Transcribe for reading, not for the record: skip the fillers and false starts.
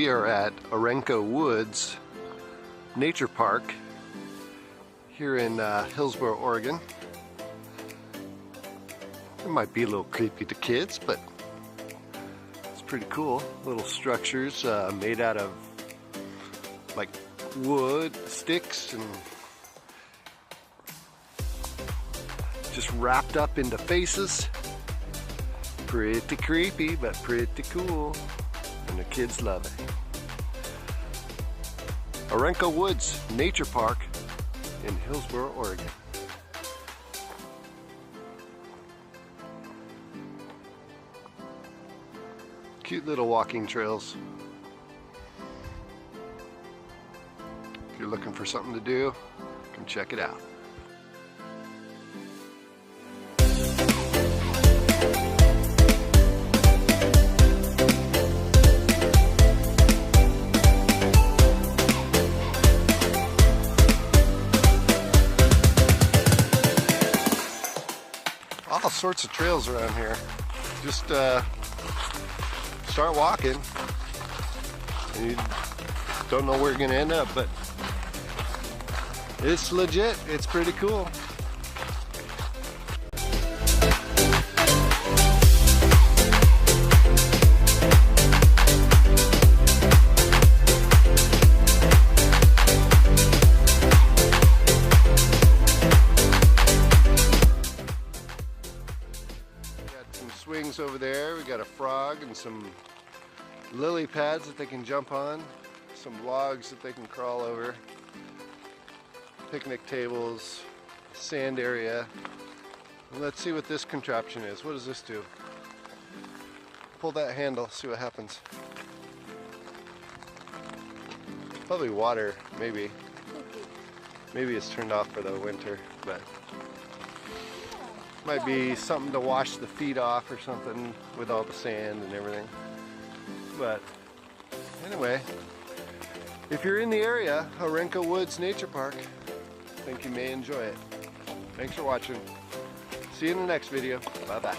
We are at Orenco Woods Nature Park here in Hillsboro, Oregon. It might be a little creepy to kids, but it's pretty cool. Little structures made out of like wood, sticks, and just wrapped up into faces. Pretty creepy, but pretty cool. And the kids love it. Orenco Woods Nature Park in Hillsboro, Oregon. Cute little walking trails. If you're looking for something to do, come check it out. All sorts of trails around here. Just start walking and you don't know where you're gonna end up, but it's legit. It's pretty cool. Swings over there. We got a frog and some lily pads that they can jump on, some logs that they can crawl over, picnic tables, sand area. And let's see what this contraption is. What does this do? Pull that handle, see what happens. Probably water, maybe. Maybe it's turned off for the winter, but might be something to wash the feet off or something with all the sand and everything. But anyway, if you're in the area, Orenco Woods Nature Park, I think you may enjoy it. Thanks for watching. See you in the next video. Bye-bye.